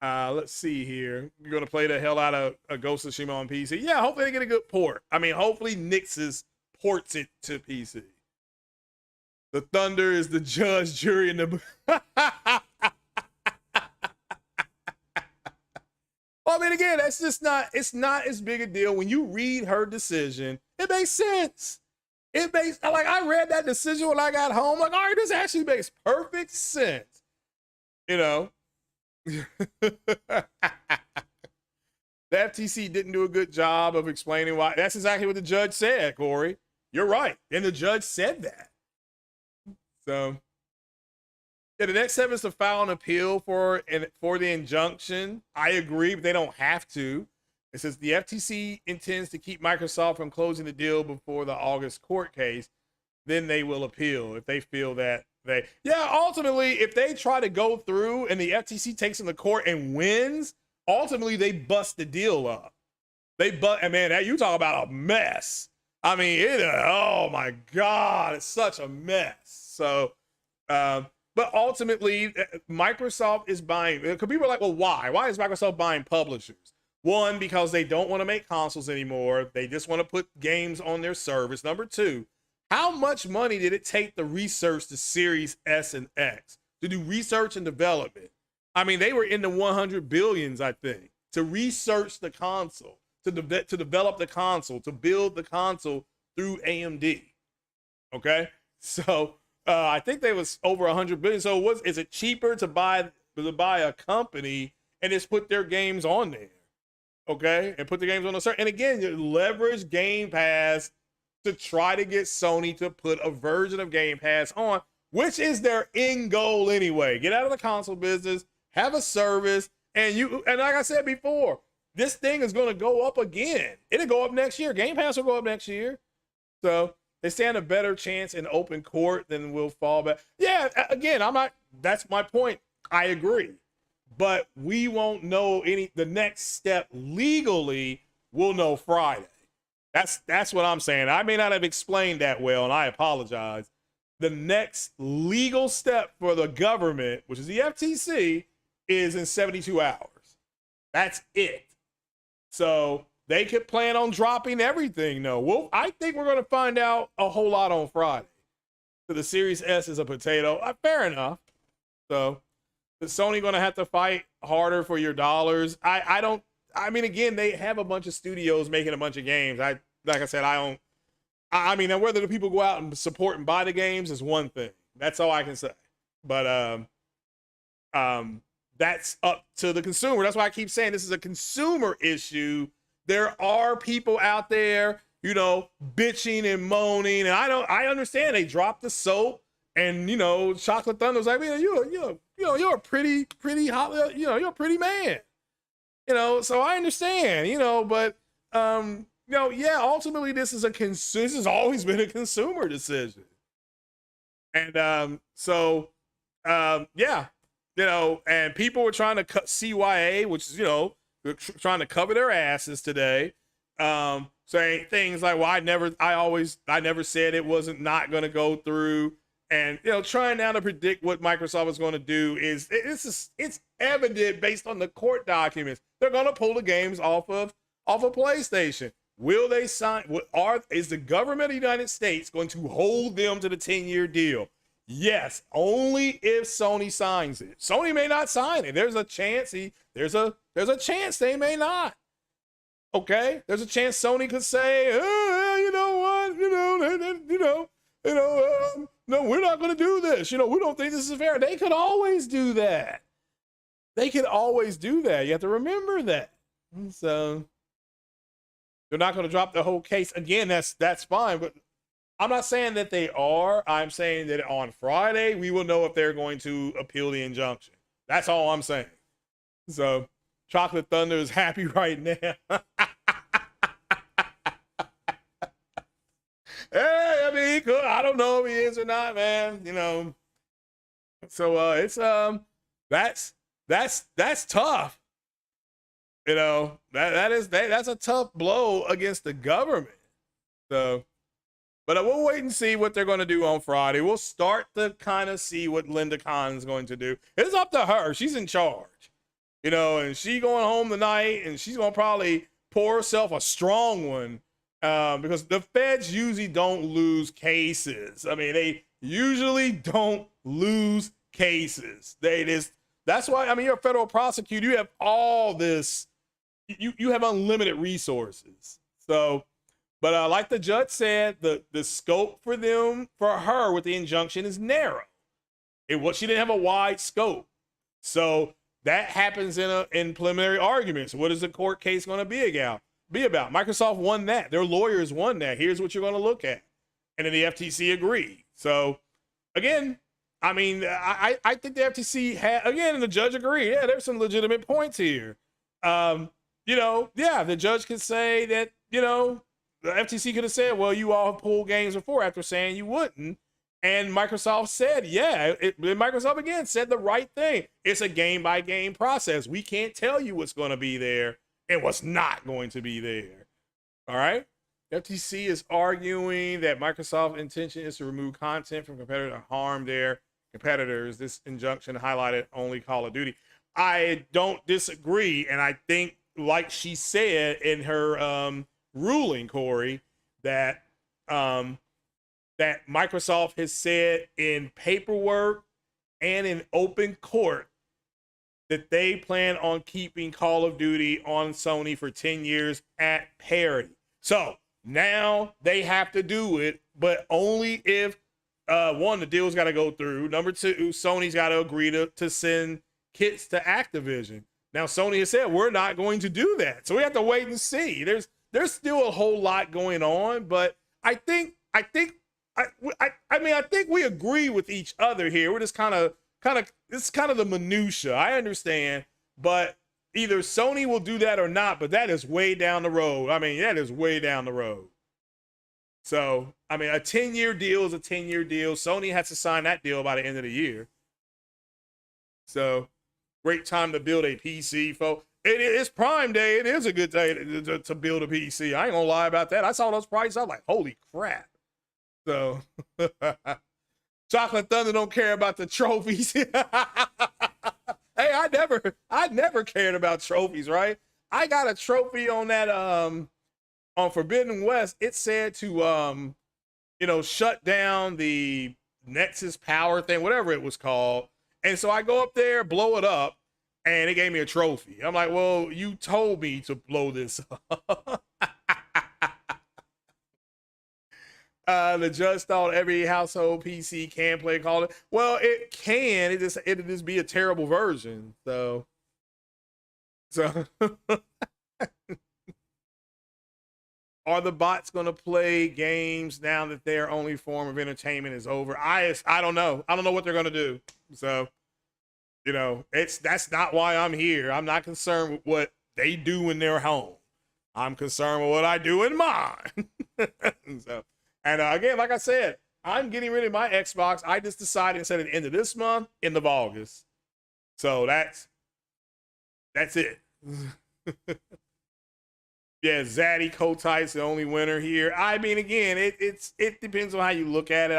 let's see here. You're gonna play the hell out of a Ghost of Tsushima on PC. Yeah, hopefully they get a good port. I mean, hopefully Nix's ports it to PC. The Thunder is the judge, jury, and the. Well, I mean, again, that's just not. It's not as big a deal when you read her decision. It makes sense. I read that decision when I got home. Like, all right, this actually makes perfect sense. the FTC didn't do a good job of explaining why. That's exactly what the judge said, Corey. You're right. And the judge said that. So, yeah, the next step is to file an appeal for the injunction. I agree, but they don't have to. It says the FTC intends to keep Microsoft from closing the deal before the August court case. Then they will appeal if they feel that ultimately, if they try to go through and the FTC takes them to court and wins, ultimately they bust the deal up. And man, you talk about a mess. I mean, oh my God, it's such a mess. So, but ultimately, Microsoft is buying, because people are like, well, why? Why is Microsoft buying publishers? One, because they don't want to make consoles anymore. They just want to put games on their service. Number two, how much money did it take to research the Series S and X, to do research and development? I mean, they were in the 100 billions, I think, to research the console, to develop the console, to build the console through AMD. Okay, so I think they was over 100 billion. So is it cheaper to buy a company and just put their games on there? Okay, and put the games on a certain. And again, you leverage Game Pass to try to get Sony to put a version of Game Pass on, which is their end goal anyway. Get out of the console business, have a service, and like I said before, this thing is going to go up again. It'll go up next year. Game Pass will go up next year. So they stand a better chance in open court than will fall back. Yeah, again, that's my point. I agree. But we won't know the next step legally. We'll know Friday. That's what I'm saying. I may not have explained that well, and I apologize. The next legal step for the government, which is the FTC, is in 72 hours. That's it. So they could plan on dropping everything, though. Well, I think we're going to find out a whole lot on Friday. So the Series S is a potato. Fair enough. So is Sony going to have to fight harder for your dollars? I mean, again, they have a bunch of studios making a bunch of games. Like I said, I mean, whether the people go out and support and buy the games is one thing. That's all I can say. But that's up to the consumer. That's why I keep saying this is a consumer issue. There are people out there, bitching and moaning, and I understand they dropped the soap, and Chocolate Thunder was like, man, you're a pretty hot, you're a pretty man. So I understand, but ultimately this has always been a consumer decision. And and people were trying to cut CYA, which is, trying to cover their asses today, saying things like, well, I never said it wasn't not going to go through. And, trying now to predict what Microsoft is going to do it's evident based on the court documents. They're going to pull the games off of PlayStation. Will they sign? Is the government of the United States going to hold them to the 10-year deal? Yes, only if Sony signs it. Sony may not sign it. There's a chance there's a chance they may not. Okay, there's a chance Sony could say, you know what, no, we're not going to do this. We don't think this is fair. They could always do that. You have to remember that. So they're not going to drop the whole case again. That's fine, but I'm not saying that they are. I'm saying that on Friday we will know if they're going to appeal the injunction. That's all I'm saying. So Chocolate Thunder is happy right now. Hey, I mean, he could. I don't know if he is or not, man. So it's that's tough. That's a tough blow against the government. So, but we'll wait and see what they're going to do on Friday. We'll start to kind of see what Linda Khan is going to do. It's up to her. She's in charge, and she going home tonight, and she's going to probably pour herself a strong one. Because the feds usually don't lose cases. I mean, they usually don't lose cases. That's why, I mean, you're a federal prosecutor. You have all this, you have unlimited resources. So, but like the judge said, the scope for her with the injunction is narrow. She didn't have a wide scope. So that happens in preliminary arguments. What is the court case going to be about? Microsoft won that. Their lawyers won that. Here's what you're going to look at. And then the FTC agreed. So again, I mean, I think the FTC had, again, and the judge agreed. Yeah, there's some legitimate points here. You know, yeah, the judge could say that, you know, the FTC could have said, well, you all have pulled games before after saying you wouldn't. And Microsoft said, yeah, Microsoft again said the right thing. It's a game by game process. We can't tell you what's going to be there and what's not going to be there. All right. FTC is arguing that Microsoft's intention is to remove content from competitors to harm their competitors. This injunction highlighted only Call of Duty. I don't disagree. And I think, like she said in her ruling, Corey, that that Microsoft has said in paperwork and in open court that they plan on keeping Call of Duty on Sony for 10 years at parity. So now they have to do it, but only if, one, the deal's got to go through. Number two, Sony's got to agree to send kits to Activision. Now, Sony has said, we're not going to do that. So we have to wait and see. There's still a whole lot going on, but I think we agree with each other here. We're just it's kind of the minutia. I understand, but either Sony will do that or not, but that is way down the road. I mean, that is way down the road. So, I mean, a 10-year deal is a 10-year deal. Sony has to sign that deal by the end of the year. So, great time to build a PC, folks. It's Prime Day. It is a good day to build a PC. I ain't gonna lie about that. I saw those prices. I was like, holy crap. So, Chocolate Thunder don't care about the trophies. Hey, I never cared about trophies, right? I got a trophy on that on Forbidden West. It said to shut down the Nexus Power thing, whatever it was called. And so I go up there, blow it up, and it gave me a trophy. I'm like, well, you told me to blow this up. The judge thought every household PC can play Call of Duty. Well, it can. It'd just be a terrible version. So are the bots going to play games now that their only form of entertainment is over? I don't know. I don't know what they're going to do. So, that's not why I'm here. I'm not concerned with what they do in their home. I'm concerned with what I do in mine. So. And again, like I said, I'm getting rid of my Xbox. I just decided instead of the end of this month, end of August. So that's it. Yeah, Zaddy Kotite's the only winner here. I mean, again, it depends on how you look at it.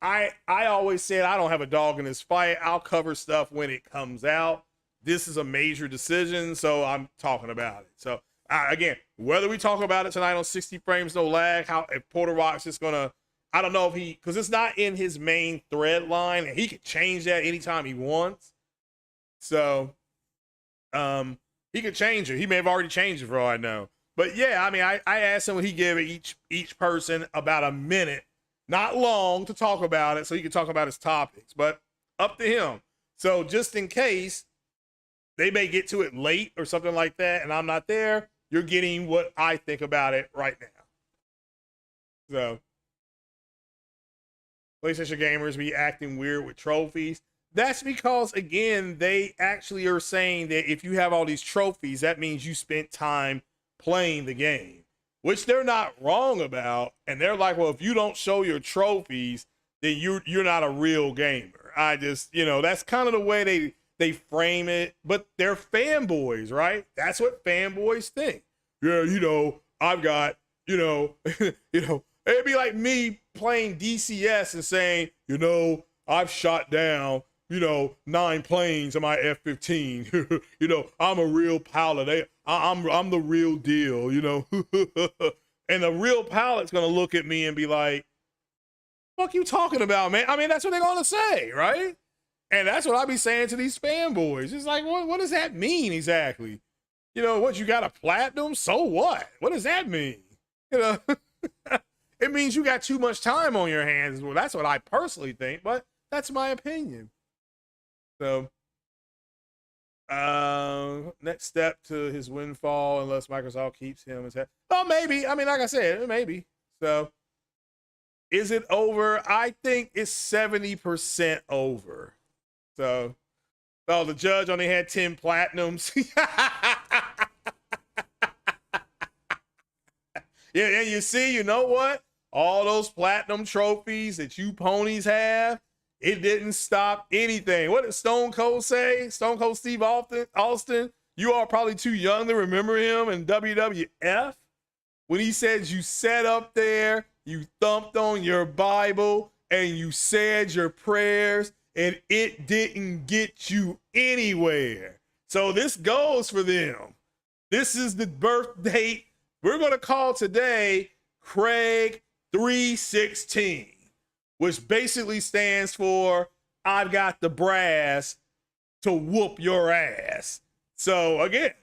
I always said I don't have a dog in this fight. I'll cover stuff when it comes out. This is a major decision, so I'm talking about it. So again, whether we talk about it tonight on 60 Frames No Lag, if Porter Rock's just gonna, I don't know if because it's not in his main thread line, and he can change that anytime he wants. So, he could change it. He may have already changed it for all I know. But yeah, I mean, I asked him, would he give each person about a minute, not long, to talk about it, so he could talk about his topics. But up to him. So just in case they may get to it late or something like that, and I'm not there, you're getting what I think about it right now. So, PlayStation gamers be acting weird with trophies. That's because, again, they actually are saying that if you have all these trophies, that means you spent time playing the game, which they're not wrong about. And they're like, well, if you don't show your trophies, then you're not a real gamer. I just, that's kind of the way they frame it, but they're fanboys, right? That's what fanboys think. Yeah, I've got, it'd be like me playing DCS and saying, I've shot down, 9 planes in my F-15. I'm a real pilot. I'm the real deal, And the real pilot's gonna look at me and be like, "Fuck you talking about, man?" I mean, that's what they're gonna say, right? And that's what I be saying to these fanboys. It's like, what does that mean exactly? What, you got a platinum? So what? What does that mean? It means you got too much time on your hands. Well, that's what I personally think, but that's my opinion. So, Next step to his windfall, unless Microsoft keeps him as head. Oh, maybe. I mean, like I said, maybe. So, is it over? I think it's 70% over. So, oh, the judge only had 10 platinums. Yeah, and you see, you know what? All those platinum trophies that you ponies have, it didn't stop anything. What did Stone Cold say? Stone Cold Steve Austin, you are probably too young to remember him in WWF when he said you sat up there, you thumped on your Bible, and you said your prayers, and it didn't get you anywhere. So this goes for them. This is the birth date. We're going to call today Craig 316, which basically stands for I've got the brass to whoop your ass. So again,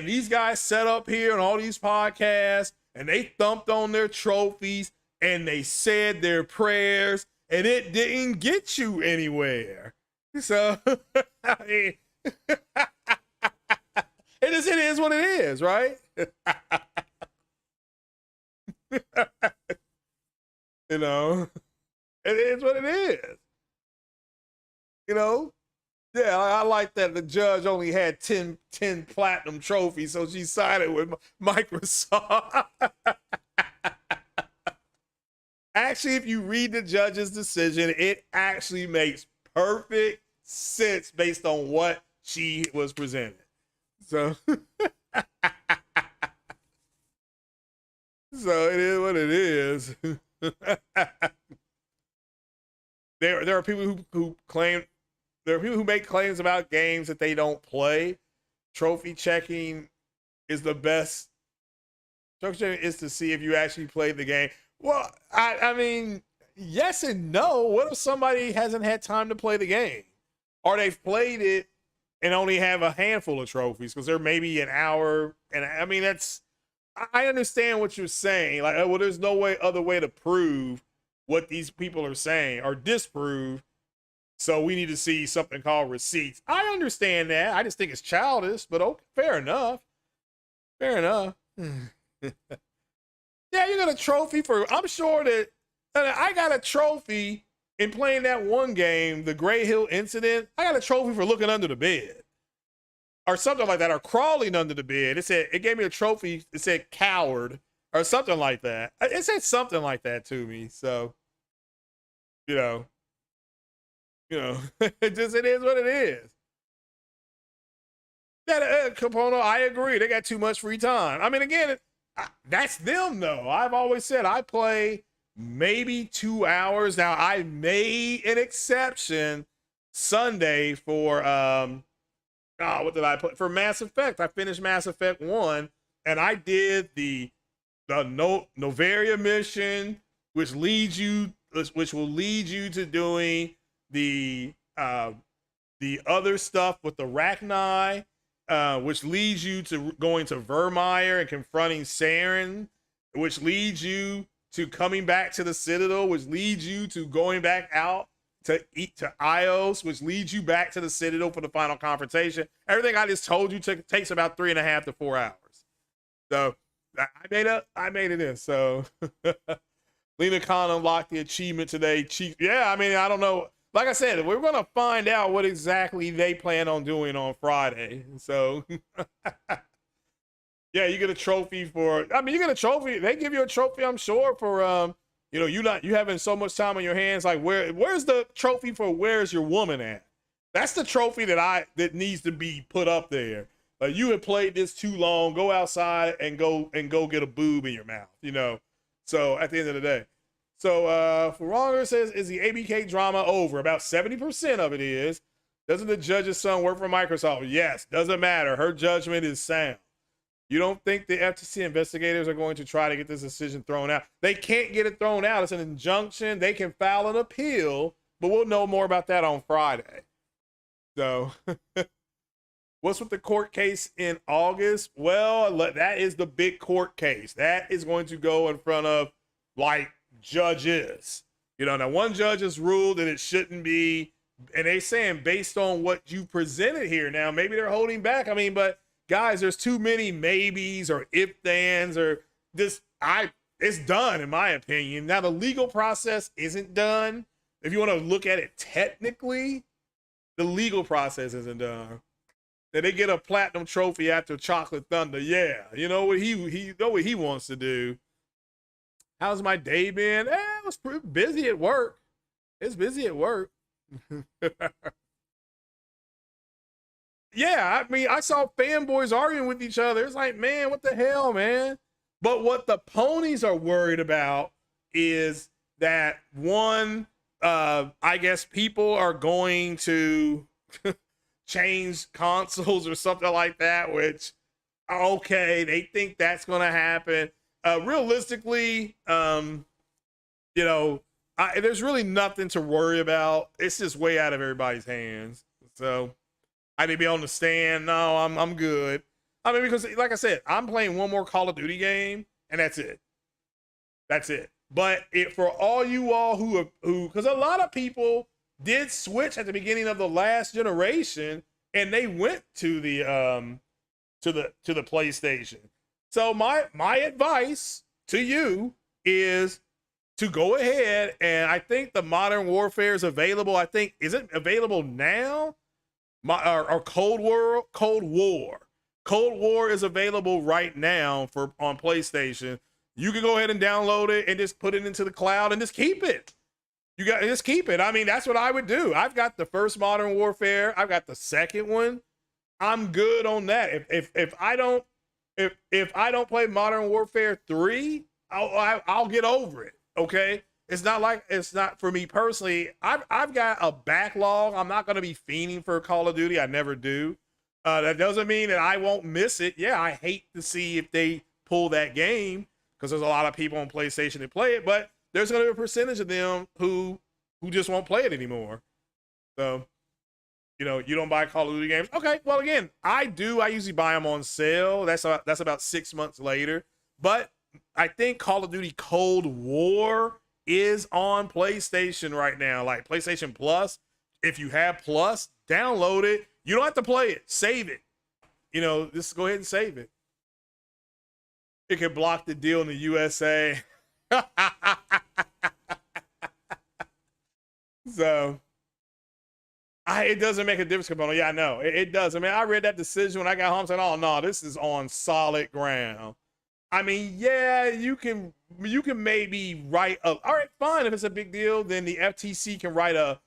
these guys set up here on all these podcasts and they thumped on their trophies and they said their prayers and it didn't get you anywhere. So I mean, it is what it is, right? You know, it is what it is. You know, yeah, I like that the judge only had 10 platinum trophies, so she sided with Microsoft. Actually, if you read the judge's decision, it actually makes perfect sense based on what she was presented. So, so it is what it is. There are people who claim, there are people who make claims about games that they don't play. Trophy checking is the best. Trophy checking is to see if you actually played the game. Well, I mean, yes and no. What if somebody hasn't had time to play the game, or they've played it and only have a handful of trophies because they're maybe an hour? And I mean, I understand what you're saying. Like, well, there's no other way to prove what these people are saying or disprove. So we need to see something called receipts. I understand that. I just think it's childish, but okay, fair enough. Fair enough. Yeah, you got a trophy for, I'm sure that I got a trophy in playing that one game, the Gray Hill incident. I got a trophy for looking under the bed or something like that, or crawling under the bed. It gave me a trophy. It said coward or something like that. It said something like that to me. So, you know, it is what it is. That Capono, I agree. They got too much free time. I mean, again, that's them though. I've always said I play maybe 2 hours. Now I made an exception Sunday for what did I play for Mass Effect? I finished Mass Effect 1 and I did the Novaria mission, which will lead you to doing the other stuff with the Rachni, which leads you to going to Vermeer and confronting Saren, which leads you to coming back to the Citadel, which leads you to going back out to Ios, which leads you back to the Citadel for the final confrontation. Everything I just told you takes about 3.5 to 4 hours. So I made it in. So Lena Khan unlocked the achievement today. Yeah, I mean, I don't know. Like I said, we're going to find out what exactly they plan on doing on Friday. So, yeah, you get a trophy for, you get a trophy. They give you a trophy, I'm sure, for, you having so much time on your hands. Like, where's the trophy for where's your woman at? That's the trophy that needs to be put up there. Like, you have played this too long. Go outside and go get a boob in your mouth, So, at the end of the day. So, Ferronger says, is the ABK drama over? About 70% of it is. Doesn't the judge's son work for Microsoft? Yes, doesn't matter. Her judgment is sound. You don't think the FTC investigators are going to try to get this decision thrown out? They can't get it thrown out. It's an injunction. They can file an appeal, but we'll know more about that on Friday. So, what's with the court case in August? Well, that is the big court case. That is going to go in front of, judges. Now one judge has ruled that it shouldn't be And they saying based on what you presented here, now maybe they're holding back. I mean, but guys, there's too many maybes or if-thans or this. It's done in my opinion. Now the legal process isn't done. If you want to look at it technically, the legal process isn't done. That they get a platinum trophy after Chocolate Thunder. Yeah, you know what he know what he wants to do. How's my day been? It was pretty busy at work. It's busy at work. Yeah, I mean, I saw fanboys arguing with each other. It's like, man, what the hell, man? But what the ponies are worried about is that one, I guess people are going to change consoles or something like that, which, okay, they think that's going to happen. Realistically, you know, there's really nothing to worry about. It's just way out of everybody's hands. So I need to be on the stand. No, I'm good. I mean, because like I said, I'm playing one more Call of Duty game, and that's it. That's it. But for all you all who, because a lot of people did switch at the beginning of the last generation, and they went to the PlayStation. So my advice to you is to go ahead, and I think the Modern Warfare is available. I think, is it available now? Or Cold War. Cold War is available right now on PlayStation. You can go ahead and download it and just put it into the cloud and just keep it. Just keep it. I mean, that's what I would do. I've got the first Modern Warfare. I've got the second one. I'm good on that. If I don't play Modern Warfare 3, I'll get over it. Okay. It's not for me personally. I've got a backlog. I'm not going to be fiending for Call of Duty. I never do. That doesn't mean that I won't miss it. Yeah, I hate to see if they pull that game because there's a lot of people on PlayStation that play it, but there's going to be a percentage of them who just won't play it anymore. So, you know, you don't buy Call of Duty games. Okay, well, again, I do. I usually buy them on sale. That's about 6 months later. But I think Call of Duty Cold War is on PlayStation right now, like PlayStation Plus. If you have Plus, download it. You don't have to play it. Save it. You know, just go ahead and save it. It can block the deal in the USA. So, it doesn't make a difference, Capone. Yeah, I know. It does. I mean, I read that decision when I got home saying, oh, no, this is on solid ground. I mean, yeah, you can maybe write all right, fine. If it's a big deal, then the FTC can write a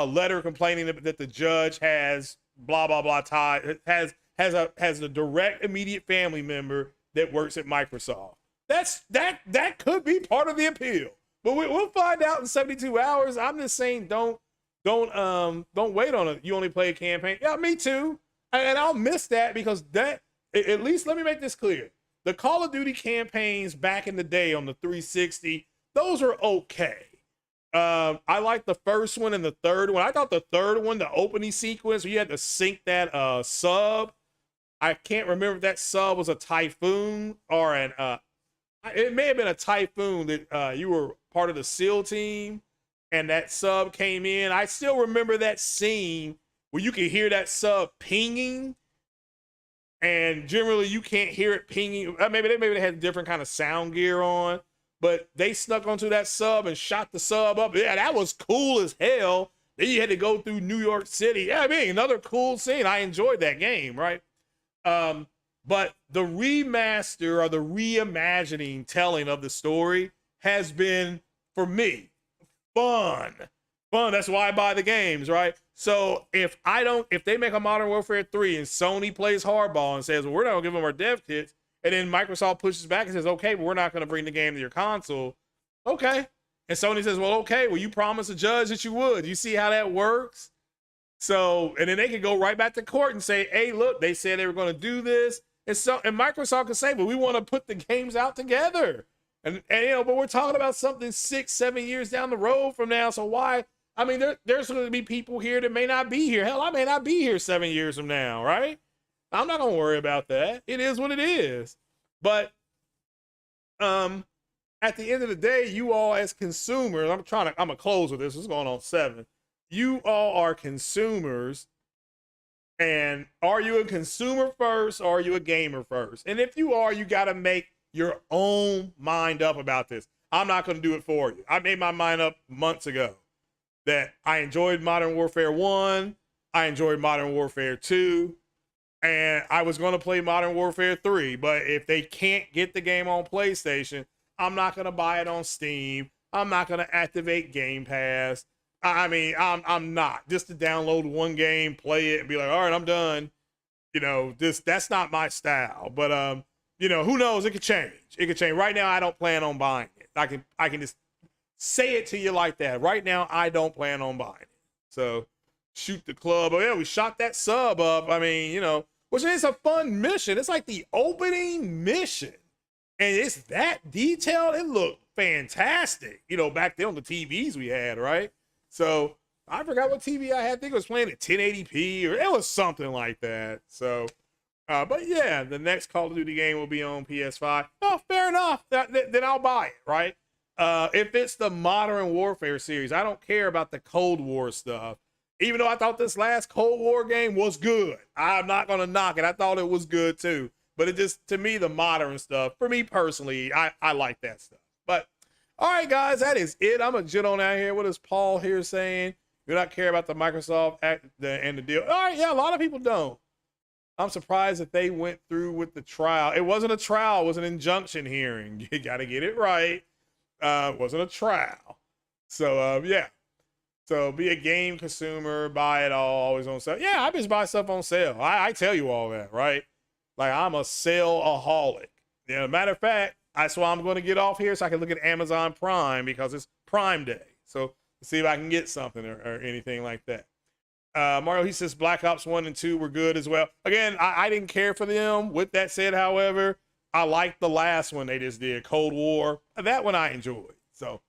letter complaining that the judge has blah, blah, blah tie, has a direct immediate family member that works at Microsoft. That could be part of the appeal. But we'll find out in 72 hours. I'm just saying don't wait on it. You only play a campaign. Yeah, me too. And I'll miss that because that, at least let me make this clear. The Call of Duty campaigns back in the day on the 360, those are okay. I like the first one and the third one. I thought the third one, the opening sequence, where you had to sync that sub. I can't remember if that sub was a Typhoon or it may have been a Typhoon that you were part of the SEAL team and that sub came in. I still remember that scene where you could hear that sub pinging. And generally, you can't hear it pinging. Maybe they had different kind of sound gear on, but they snuck onto that sub and shot the sub up. Yeah, that was cool as hell. Then you had to go through New York City. Yeah, I mean, another cool scene. I enjoyed that game, right? But the remaster or the reimagining telling of the story has been, for me, fun. That's why I buy the games, right? So if they make a Modern Warfare 3 and Sony plays hardball and says, well, we're not gonna give them our dev kits, and then Microsoft pushes back and says, okay, but we're not gonna bring the game to your console. Okay. And Sony says, well, okay, well, you promised the judge that you would. You see how that works? So, and then they can go right back to court and say, hey, look, they said they were gonna do this. And Microsoft can say, but we want to put the games out together. And you know, but we're talking about something 6-7 years down the road from now. So why? I mean, there's going to be people here that may not be here. Hell, I may not be here 7 years from now, right? I'm not going to worry about that. It is what it is. But at the end of the day, you all as consumers, I'm going to close with this. It's going on 7. you all are consumers. And are you a consumer first or are you a gamer first? And if you are, you got to make your own mind up about this. I'm not going to do it for you. I made my mind up months ago that I enjoyed Modern Warfare 1, I enjoyed Modern Warfare 2, and I was going to play Modern Warfare 3. But if they can't get the game on PlayStation, I'm not going to buy it on Steam. I'm not going to activate Game Pass. I mean, I'm not just to download one game, play it, and be like, all right, I'm done. You know, that's not my style. But you know, who knows? It could change. It could change. Right now, I don't plan on buying it. I can just say it to you like that. Right now, I don't plan on buying it. So shoot the club. Oh yeah, we shot that sub up. I mean, you know, which is a fun mission. It's like the opening mission, and it's that detailed. It looked fantastic. You know, back then on the TVs we had, right? So I forgot what TV I had. I think it was playing at 1080p or it was something like that. So, but yeah, the next Call of Duty game will be on PS5. Oh, fair enough. Then I'll buy it, right? If it's the Modern Warfare series, I don't care about the Cold War stuff. Even though I thought this last Cold War game was good, I'm not going to knock it. I thought it was good too. But it just, to me, the modern stuff, for me personally, I like that stuff. But all right, guys, that is it. I'm going to jet on out here. What is Paul here saying? You not care about the Microsoft act and the deal. All right, yeah, a lot of people don't. I'm surprised that they went through with the trial. It wasn't a trial. It was an injunction hearing. You got to get it right. It wasn't a trial. So, yeah. So be a game consumer, buy it all, always on sale. Yeah, I just buy stuff on sale. I tell you all that, right? Like, I'm a sale-aholic. Yeah, matter of fact, that's why I'm going to get off here so I can look at Amazon Prime because it's Prime Day. So see if I can get something or anything like that. Mario, he says Black Ops 1 and 2 were good as well. Again, I didn't care for them. With that said, however, I liked the last one they just did, Cold War. That one I enjoyed. So,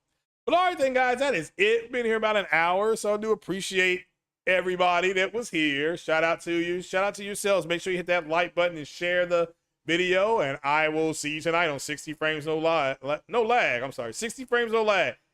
but all right then, guys, that is it. Been here about an hour, so I do appreciate everybody that was here. Shout out to you. Shout out to yourselves. Make sure you hit that like button and share the video, and I will see you tonight on 60 frames no lag. I'm sorry, 60 frames no lag.